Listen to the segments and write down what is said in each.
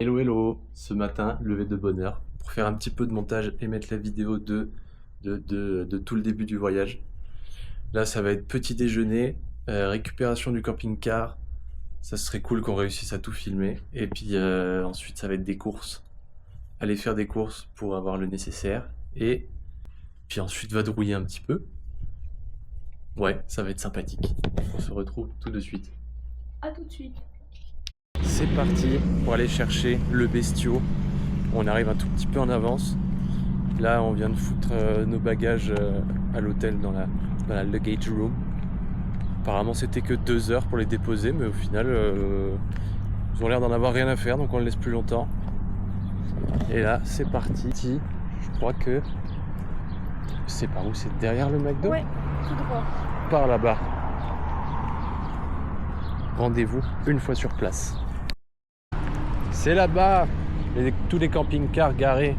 Hello hello, ce matin, levé de bonne heure, pour faire un petit peu de montage et mettre la vidéo de tout le début du voyage. Là, ça va être petit déjeuner, récupération du camping-car, ça serait cool qu'on réussisse à tout filmer. Et puis ensuite, ça va être des courses, aller faire des courses pour avoir le nécessaire. Et puis ensuite, vadrouiller un petit peu. Ouais, ça va être sympathique. On se retrouve tout de suite. À tout de suite. C'est parti pour aller chercher le bestiau. On arrive un tout petit peu en avance. Là, on vient de foutre nos bagages à l'hôtel dans la luggage room. Apparemment, c'était que 2 heures pour les déposer, mais au final, ils ont l'air d'en avoir rien à faire, donc on le laisse plus longtemps. Et là, c'est parti. Je crois que... Je sais pas où, c'est derrière le McDo ? Ouais, tout droit. Par là-bas. Rendez-vous une fois sur place. C'est là-bas, tous les camping-cars garés.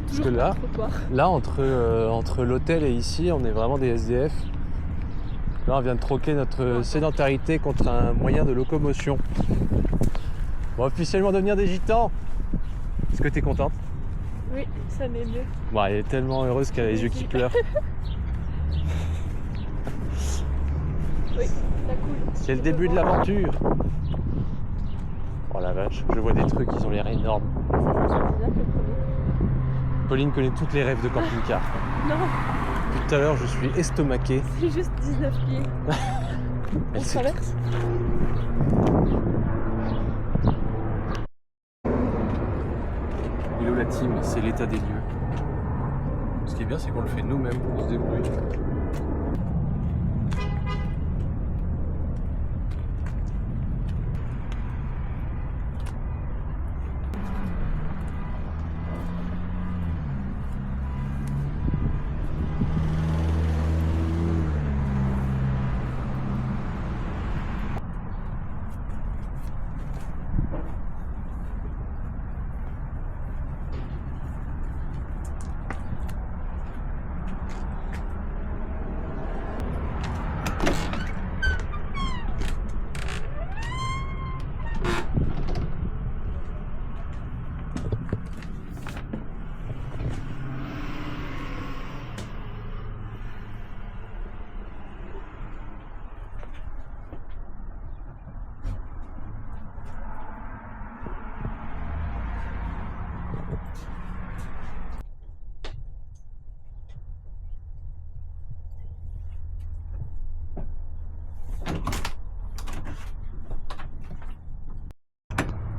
Parce que là entre l'hôtel et ici, on est vraiment des SDF. Là, on vient de troquer notre sédentarité contre un moyen de locomotion. On va officiellement devenir des gitans. Est-ce que t'es contente ? Oui, ça m'est mieux. Bon, elle est tellement heureuse qu'elle a les yeux qui pleurent. Oui, ça coule. C'est le début de l'aventure. Oh la vache, je vois des trucs, ils ont l'air énormes. Pauline connaît toutes les rêves de camping-car. Non, Depuis tout à l'heure, je suis estomaqué. c'est juste 19 pieds. On Elle sait traverse. Hello la team, c'est l'état des lieux. Ce qui est bien, c'est qu'on le fait nous-mêmes, on se débrouille.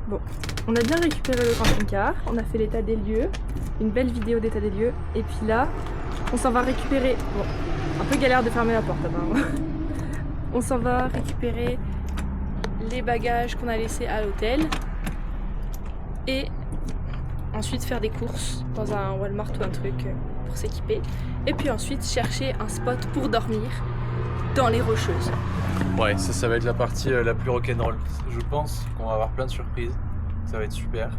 Bon, on a bien récupéré le camping-car, on a fait l'état des lieux, une belle vidéo d'état des lieux, et puis là, on s'en va récupérer... Bon, un peu galère de fermer la porte apparemment. On s'en va récupérer les bagages qu'on a laissés à l'hôtel, et ensuite faire des courses dans un Walmart ou un truc pour s'équiper, et puis ensuite chercher un spot pour dormir dans les Rocheuses. Ouais, ça va être la partie la plus rock'n'roll. Je pense qu'on va avoir plein de surprises. Ça va être super.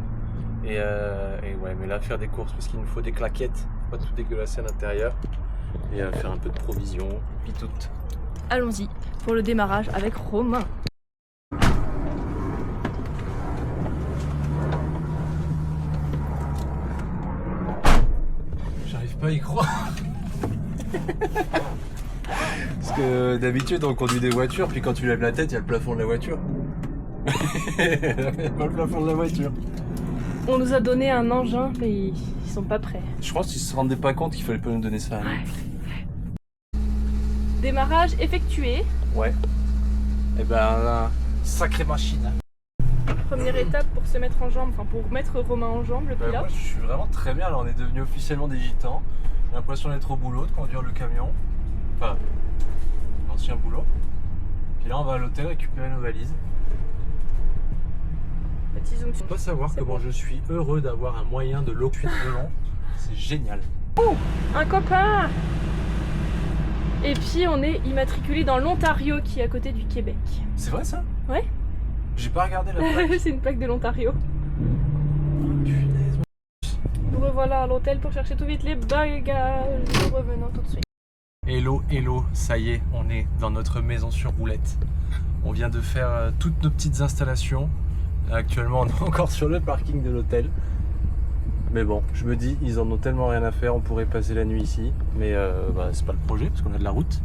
Et ouais, mais là, faire des courses parce qu'il nous faut des claquettes, pas tout dégueulasser à l'intérieur. Et faire un peu de provisions, puis tout. Allons-y pour le démarrage avec Romain. J'arrive pas à y croire. Parce que d'habitude, on conduit des voitures, puis quand tu lèves la tête, il y a le plafond de la voiture. Il y a pas le plafond de la voiture. On nous a donné un engin, mais ils sont pas prêts. Je pense qu'ils se rendaient pas compte qu'il fallait pas nous donner ça. Démarrage effectué. Ouais. Et ben, sacrée machine. Première étape pour se mettre en jambe, enfin pour mettre Romain en jambe, le pilote. Moi, je suis vraiment très bien. Là, on est devenus officiellement des gitans. J'ai l'impression d'être au boulot, de conduire le camion. Enfin, l'ancien boulot. Puis là, on va à l'hôtel récupérer nos valises. Petit zoom. Je peux pas savoir comment je suis heureux d'avoir un moyen de locuire volant. C'est génial. Un copain. Et puis on est immatriculé dans l'Ontario qui est à côté du Québec. C'est vrai ça? Ouais. J'ai pas regardé la plaque. C'est une plaque de l'Ontario. Punaise. Nous revoilà à l'hôtel pour chercher tout vite les bagages. Nous revenons tout de suite. Hello, hello, ça y est, on est dans notre maison sur roulette. On vient de faire toutes nos petites installations. Actuellement, on est encore sur le parking de l'hôtel. Mais bon, je me dis, ils en ont tellement rien à faire, on pourrait passer la nuit ici. Mais c'est pas le projet, parce qu'on a de la route.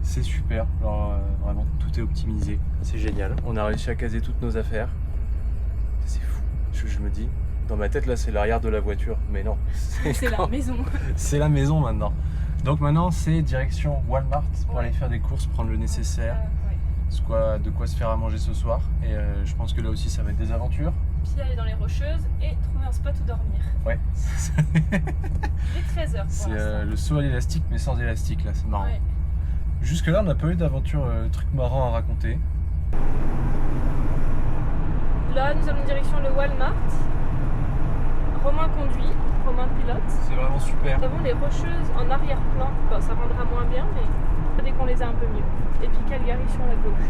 C'est super, genre vraiment, tout est optimisé. C'est génial. On a réussi à caser toutes nos affaires. C'est fou. Je me dis, dans ma tête, là, c'est l'arrière de la voiture. Mais non. C'est la maison. C'est la maison maintenant. Donc maintenant, c'est direction Walmart pour aller faire des courses, prendre le nécessaire. De quoi se faire à manger ce soir. Et je pense que là aussi, ça va être des aventures. Puis aller dans les Rocheuses et trouver un spot où dormir. Ouais. Il est 13h. C'est le saut à l'élastique, mais sans élastique, là, c'est marrant. Ouais. Jusque là, on n'a pas eu d'aventure, truc marrant à raconter. Là, nous allons direction le Walmart. Romain conduit, Romain pilote. C'est vraiment super. Nous avons les Rocheuses en arrière-plan. Bon, ça rendra moins bien, mais dès qu'on les a un peu mieux. Et puis Calgary sur la gauche.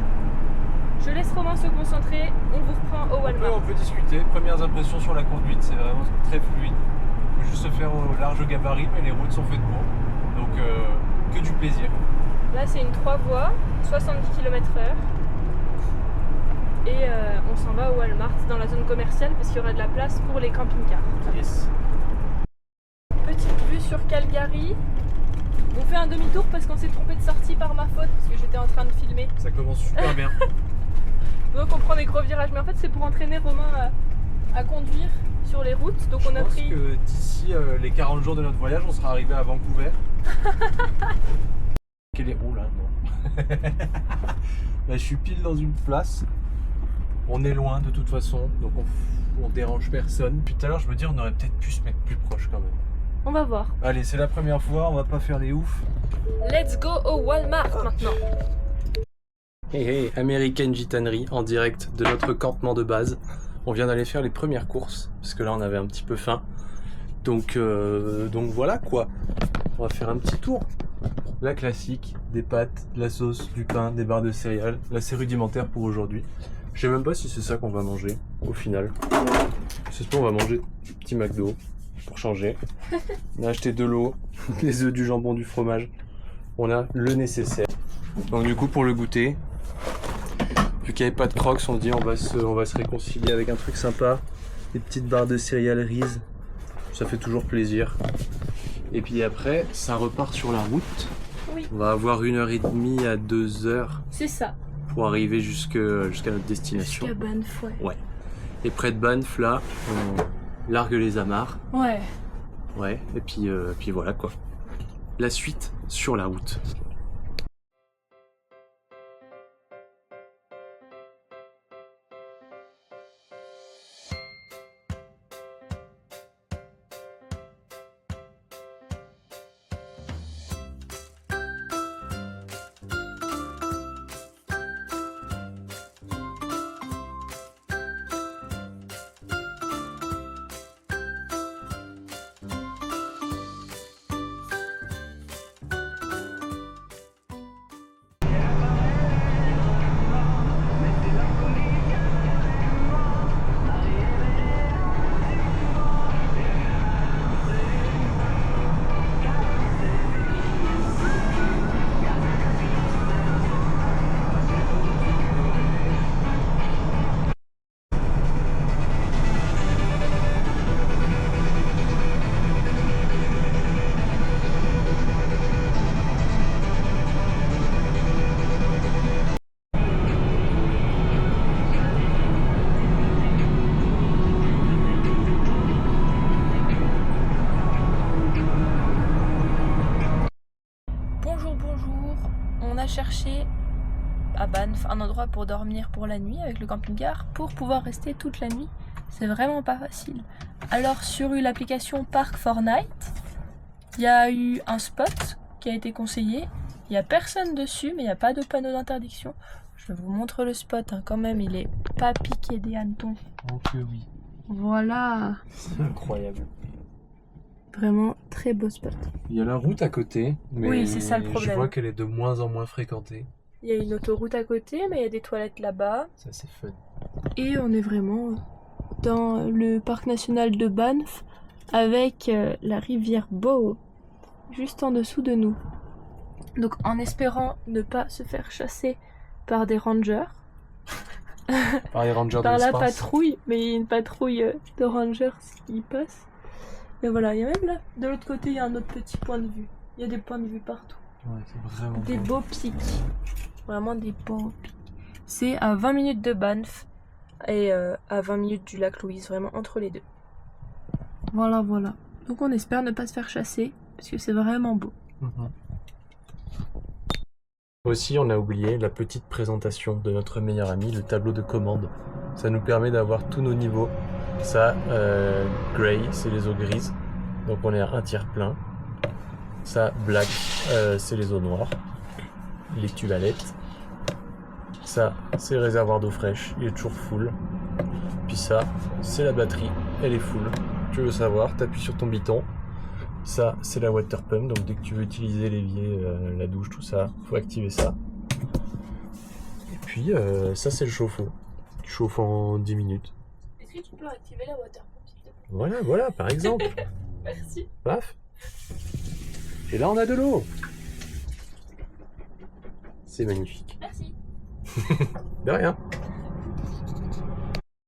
Je laisse Romain se concentrer, on vous reprend au Walmart. On peut discuter. Premières impressions sur la conduite, c'est vraiment très fluide. Il faut juste se faire au large gabarit, mais les routes sont faites pour. Donc que du plaisir. Là, c'est une 3 voies, 70 km/h. Et on s'en va au Walmart dans la zone commerciale parce qu'il y aura de la place pour les camping-cars. Yes. Petite vue sur Calgary. On fait un demi-tour parce qu'on s'est trompé de sortie par ma faute parce que j'étais en train de filmer. Ça commence super bien. Donc on prend des gros virages, mais en fait c'est pour entraîner Romain à conduire sur les routes. Donc on a pris. Je pense que d'ici les 40 jours de notre voyage, on sera arrivé à Vancouver. Quel est... Oh là, non. Là, je suis pile dans une place. On est loin de toute façon, donc on dérange personne. Puis tout à l'heure, je me dis, on aurait peut-être pu se mettre plus proche quand même. On va voir. Allez, c'est la première fois, on va pas faire les oufs. Let's go au Walmart maintenant. Hey, American Gitanerie en direct de notre campement de base. On vient d'aller faire les premières courses, parce que là on avait un petit peu faim. Donc voilà quoi. On va faire un petit tour. La classique, des pâtes, de la sauce, du pain, des barres de céréales. Là c'est rudimentaire pour aujourd'hui. Je sais même pas si c'est ça qu'on va manger au final. C'est pas, on va manger du petit McDo pour changer. On a acheté de l'eau, des œufs, du jambon, du fromage. On a le nécessaire. Donc du coup pour le goûter, vu qu'il n'y avait pas de crocs, on se dit on va se réconcilier avec un truc sympa. Des petites barres de céréales Reese, ça fait toujours plaisir. Et puis après, ça repart sur la route. Oui. On va avoir 1h30 à 2h C'est ça. pour arriver jusqu'à notre destination. Jusqu'à Banff, ouais. Ouais. Et près de Banff, là, on largue les amarres. Ouais. Ouais, et puis voilà quoi. La suite sur la route. Chercher à Banff un endroit pour dormir pour la nuit avec le camping-car pour pouvoir rester toute la nuit. C'est vraiment pas facile. Alors sur l'application Park4Night, il y a eu un spot qui a été conseillé. Il n'y a personne dessus, mais il n'y a pas de panneau d'interdiction. Je vous montre le spot, hein, quand même, il est pas piqué des hannetons. Oh que oui. Voilà. C'est incroyable. Vraiment très beau spot. Il y a la route à côté, mais oui, c'est ça le problème. Je vois qu'elle est de moins en moins fréquentée. Il y a une autoroute à côté, mais il y a des toilettes là-bas. Ça c'est fun. Et on est vraiment dans le parc national de Banff avec la rivière Bow juste en dessous de nous. Donc en espérant ne pas se faire chasser par des rangers, par les rangers de par la l'espace. patrouille, mais il y a une patrouille de rangers qui passe. Et voilà, il y a même là, de l'autre côté, il y a un autre petit point de vue. Il y a des points de vue partout. Ouais, c'est vraiment Des beau. beaux pics. Vraiment des beaux pics. C'est à 20 minutes de Banff et à 20 minutes du lac Louise, vraiment entre les deux. Voilà, voilà. Donc on espère ne pas se faire chasser, parce que c'est vraiment beau. Aussi, on a oublié la petite présentation de notre meilleur ami, le tableau de commande. Ça nous permet d'avoir tous nos niveaux. Ça, Grey, c'est les eaux grises. Donc on est à un tiers plein. Ça, Black, c'est les eaux noires. Les tualettes. Ça, c'est le réservoir d'eau fraîche. Il est toujours full. Puis ça, c'est la batterie. Elle est full. Tu veux savoir, t'appuies sur ton bouton. Ça, c'est la water pump, donc dès que tu veux utiliser l'évier, la douche, tout ça, faut activer ça. Et puis, ça, c'est le chauffe-eau. Tu chauffes en 10 minutes. Est-ce que tu peux activer la water pump, s'il te plaît? Voilà, par exemple. Merci. Paf. Et là, on a de l'eau. C'est magnifique. Merci. De rien.